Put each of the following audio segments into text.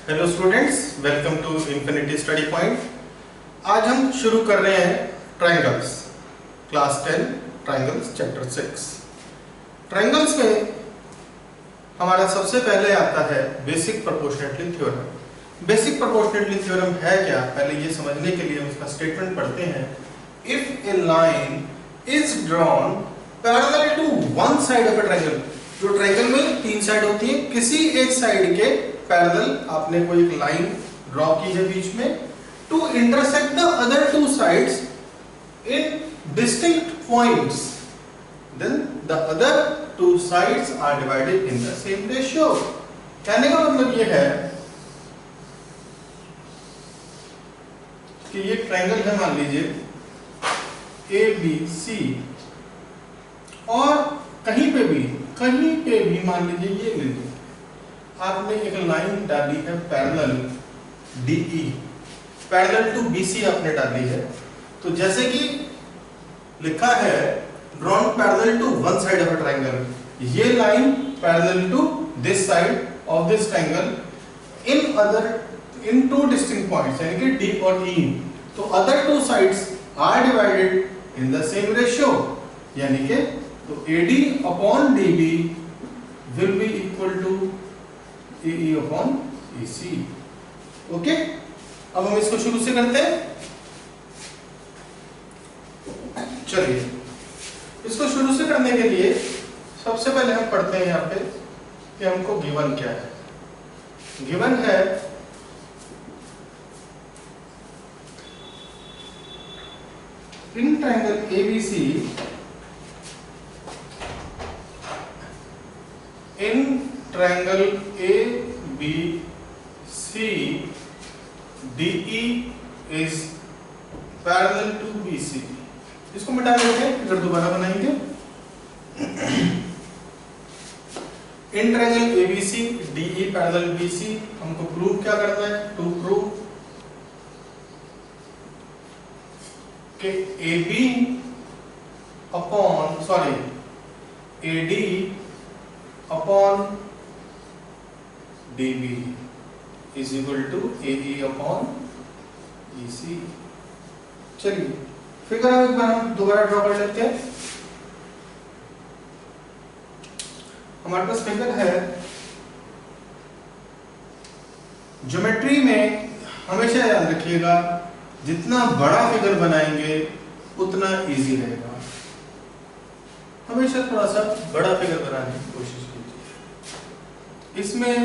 Hello students, welcome to infinity study point. आज हम शुरू कर रहे हैं triangles, class 10 triangles chapter 6। Triangles में हमारा सबसे पहले आता है basic proportionality theorem. Basic proportionality theorem है क्या, पहले ये समझने के लिए हम इसका स्टेटमेंट पढ़ते हैं। If a line is drawn parallel to one side of a triangle, जो ट्रायंगल में तीन साइड होती है, किसी एक साइड के पैरेलल आपने कोई एक लाइन ड्रॉ की है बीच में, to intersect the other two sides in distinct points, then the other two sides are divided in the same ratio. कहने का मतलब ये है कि ये ट्रायंगल है, मान लीजिए ए बी सी, और कहीं पे भी मान लीजिए ये ले लीजिए, आपने एक लाइन डाली है parallel DE, parallel to BC आपने डाली है। तो जैसे कि लिखा है drawn parallel to one side of a triangle, ये line parallel to this side of this triangle in two distinct points, यानी कि D और E। तो other two sides are divided in the same ratio, यानी कि तो AD upon DB will be equal to AE upon EC। Okay, अब हम इसको शुरू से करते हैं। चलिए, इसको शुरू से करने के लिए सबसे पहले हम पढ़ते हैं यहाँ पे कि हमको गिवन क्या है। गिवन है in triangle ABC, in triangle ABC DE is parallel to BC। इसको मिटा देते हैं, फिर दोबारा बनाएंगे। In triangle ABC DE parallel BC, हमको प्रूव क्या करना है? टू प्रूव कि AD upon DB is equal to AE upon EC। चलिए, फिगर एक बार हम दोबारा ड्रॉ कर लेते हैं। हमारे पास फिगर है। ज्योमेट्री में हमेशा याद रखिएगा, जितना बड़ा फिगर बनाएंगे उतना इजी रहेगा। हमेशा थोड़ा सा बड़ा फिगर बनाने की कोशिश कीजिए। इसमें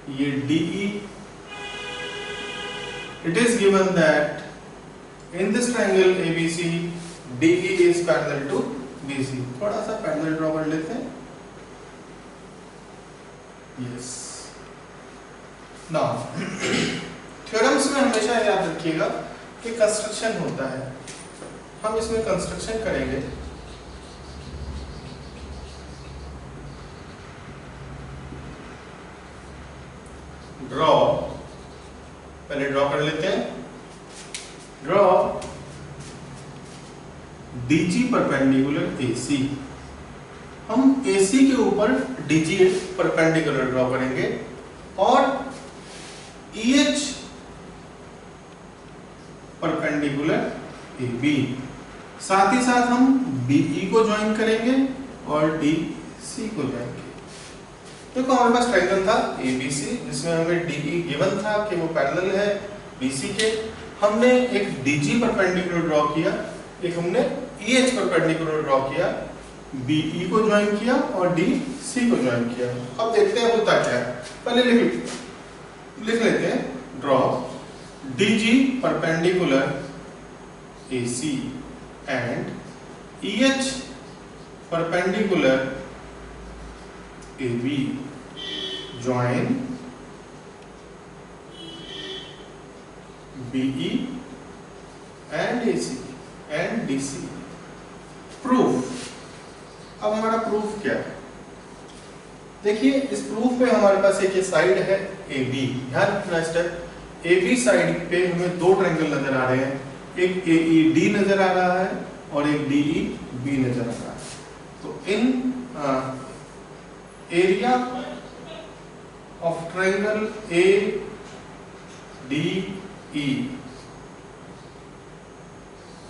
ये DE, it is given that in this triangle ABC DE is parallel to BC। थोड़ा सा पैरेलल ड्रॉ कर लेते हैं। यस, नाउ थ्योरम्स में हमेशा याद रखिएगा कि कंस्ट्रक्शन होता है। हम इसमें कंस्ट्रक्शन करेंगे। ड्रॉ, पहले ड्रॉ कर लेते हैं। Draw DG perpendicular AC। हम AC के ऊपर DG परपेंडिकुलर ड्रॉ करेंगे और EH परपेंडिकुलर AB। साथ ही साथ हम BE को ज्वाइन करेंगे और DC को ज्वाइन करेंगे। देखो, हमारे पास ट्रायंगल था ABC, जिसमें हमें DE गिवन था कि वो पैरेलल है BC के। हमने एक DG परपेंडिकुलर ड्रॉ किया, एक हमने EH परपेंडिकुलर ड्रॉ किया, BE को ज्वाइन किया और DC को ज्वाइन किया। अब देखते हैं होता क्या है। पहले लिख लेते हैं। Draw DG perpendicular AC and EH perpendicular AB join BE and AC and DC। Proof. अब हमारा प्रूफ क्या है? देखिए, इस प्रूफ पे हमारे पास एक साइड है AB। ध्यान रखना स्टेप। AB साइड पे हमें दो ट्रायंगल नजर आ रहे हैं, एक AED नजर आ रहा है और एक DEB नजर आ रहा है। तो इन area of triangle ADE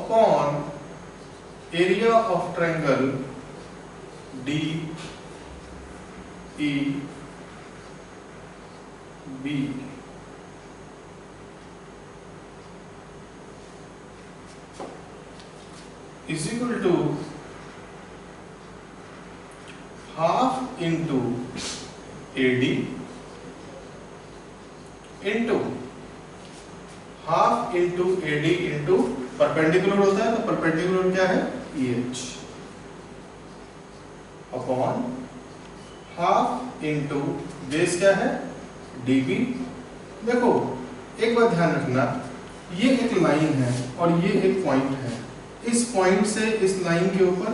upon area of triangle DEB is equal to half into AD into half into AD into perpendicular होता है, तो परपेंडिकुलर क्या है EH upon half into base क्या है DB। देखो एक बात ध्यान रखना, ये एक लाइन है और ये एक पॉइंट है। इस पॉइंट से इस लाइन के ऊपर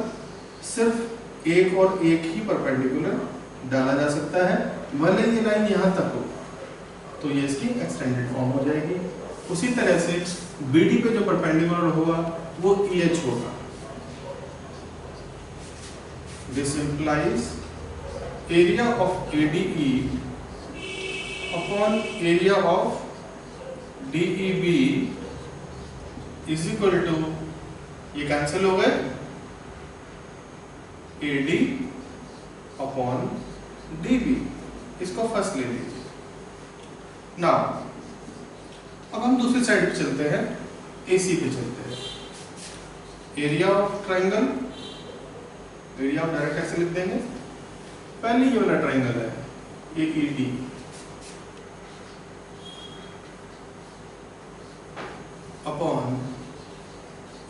सिर्फ एक और एक ही परपेंडिकुलर डाला जा सकता है, भले ये लाइन यहाँ तक हो, तो ये इसकी एक्सटेंडेड फॉर्म हो जाएगी। उसी तरह से BD पे जो परपेंडिकुलर होगा वो EH होगा। This implies area of ADE upon area of DEB is equal to, ये कैंसिल हो गए, AD अपॉन DB। इसको फर्स्ट ले लीजिए। नाउ अब हम दूसरी साइड पे चलते हैं, AC पे चलते हैं। Area of triangle, area of direct ऐसे लिख देंगे। पहले ये वाला ट्राइंगल है AED upon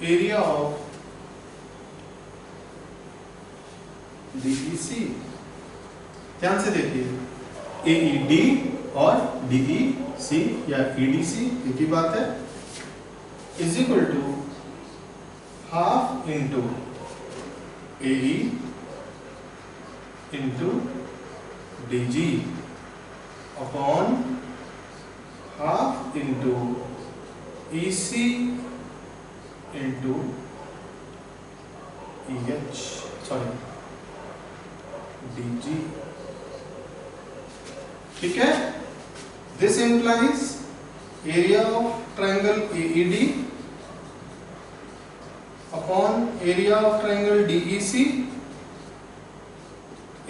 area of DEC। ध्यान से देखिए, AED और DEC या EDC एक ही बात है, is equal to half into AE into DG upon half into EC into EH sorry DG। ठीक है, this implies area of triangle AED upon area of triangle DEC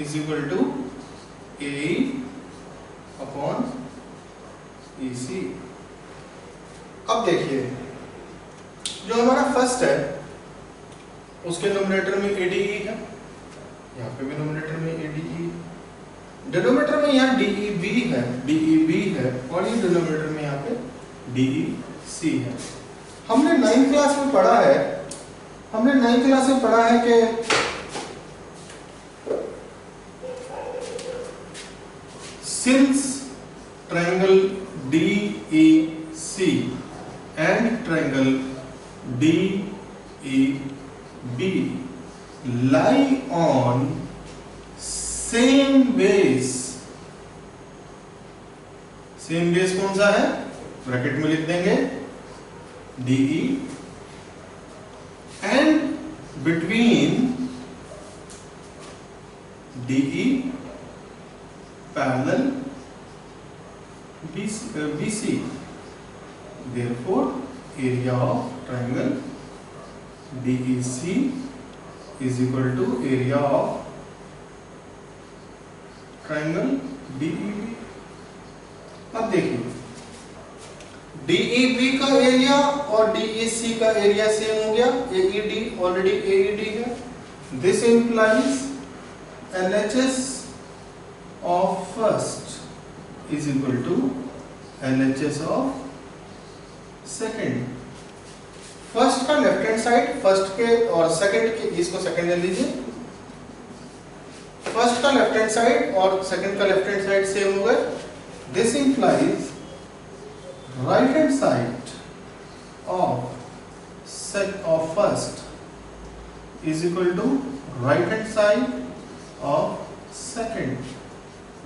is equal to AE upon EC। अब देखिए, जो हमारा first है उसके nominator में ADE है, यहाँ पे भी नोमिनेटर में ADE, डिनोमिनेटर में यहाँ DEB है और ये डिनोमिनेटर में यहाँ पे DEC है। हमने 9th क्लास में पढ़ा है कि since triangle DEC and triangle DEB lie on same base कौन सा है, ब्रैकेट में लिख देंगे DE, and between DE parallel BC, therefore area of triangle DEC is equal to area of triangle DEB। अब देखिए, DEB का एरिया और DEC का एरिया सेम हो गया, AED ऑलरेडी AED है। This implies LHS of first is equal to LHS of second। First का left hand side, first के और सेकंड के, इसको सेकंड ले लीजिए, फर्स्ट का लेफ्ट हैंड साइड और सेकंड का लेफ्ट हैंड साइड सेम हो गए। This implies right hand side of first is equal to right hand side of second.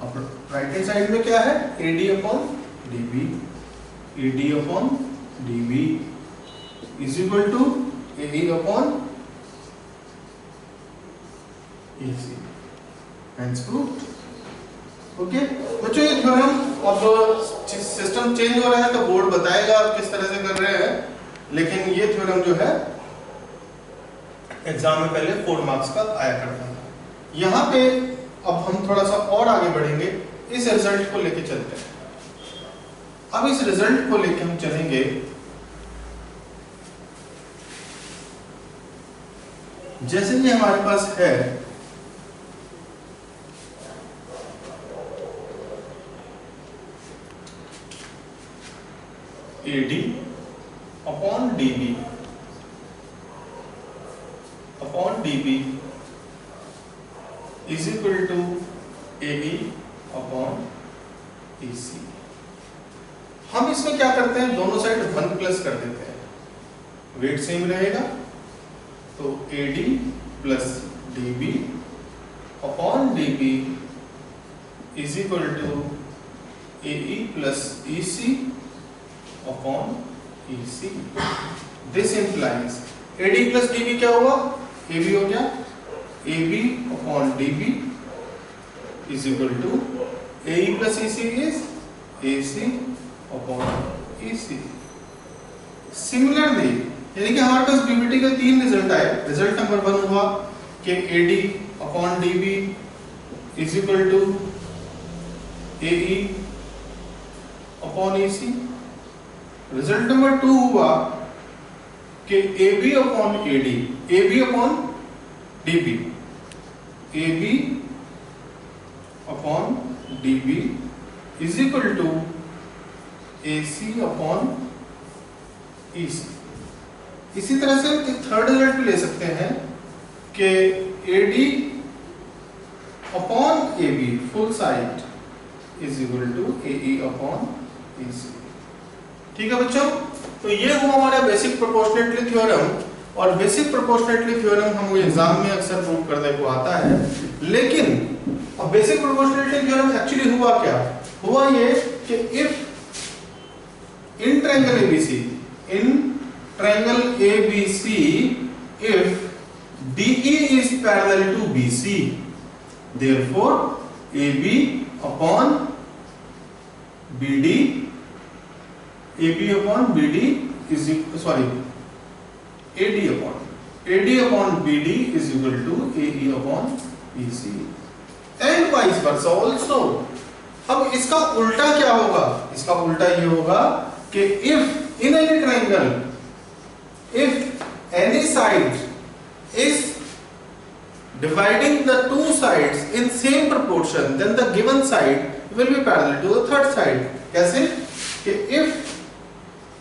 अब राइट हैंड साइड में क्या है, AD upon DB, AD upon DB is equal to AE upon AC। Hence proved। Okay बच्चों, ये theorem अब system change हो रहा है तो बोर्ड बताएगा आप किस तरह से कर रहे हैं, लेकिन ये थ्योरम जो है एग्जाम में पहले 4 मार्क्स का आया करता था। यहाँ पे अब हम थोड़ा सा और आगे बढ़ेंगे, इस रिजल्ट को लेके चलते हैं। अब इस रिजल्ट को लेके हम चलेंगे, जैसे कि हमारे पास है AD upon DB is equal to AE upon EC। हम इसमें क्या करते हैं, दोनों साइड 1 प्लस कर देते हैं, वेट सेम रहेगा, तो AD plus DB upon DB is equal to AE plus EC upon EC। This implies AD plus DB क्या हुआ, AB हो गया, AB upon DB is equal to AE plus EC is AC upon EC। Similarly यानी कि हमारे पास PPT के 3 result आए। Result number 1 हुआ कि AD upon DB is equal to AE upon EC। Result number 2 हुआ कि AB upon AD, AB upon DB, AB upon DB is equal to AC upon EC। इसी तरह से थर्ड रिजल्ट भी ले सकते हैं कि AD upon AB full side is equal to AE upon EC। ठीक है बच्चों, तो ये हुआ हमारा बेसिक प्रोपोर्शनलिटी थ्योरम, और बेसिक प्रोपोर्शनलिटी थ्योरम हम एग्जाम में अक्सर प्रूव करने को आता है। लेकिन अब बेसिक प्रोपोर्शनलिटी थ्योरम एक्चुअली हुआ क्या, हुआ ये कि if in triangle ABC if DE is parallel to BC, therefore AB upon BD is AD upon BD is equal to AE upon BC and vice versa also। अब इसका उल्टा क्या होगा, इसका उल्टा ये होगा कि if in any triangle if any side is dividing the two sides in same proportion then the given side will be parallel to the third side। कैसे कि if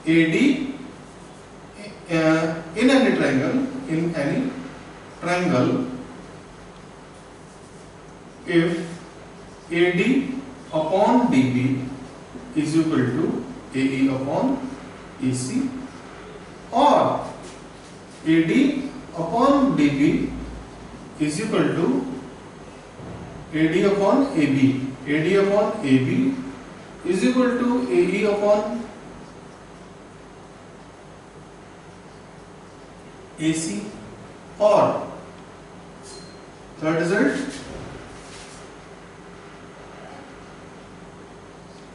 AD in any triangle if AD upon DB is equal to AE upon EC or AD upon DB is equal to AD upon AB is equal to AE upon AC, or third result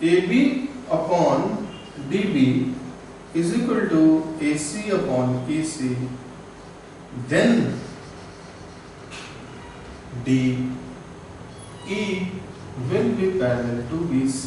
AB upon DB is equal to AC upon EC, then DE will be parallel to BC।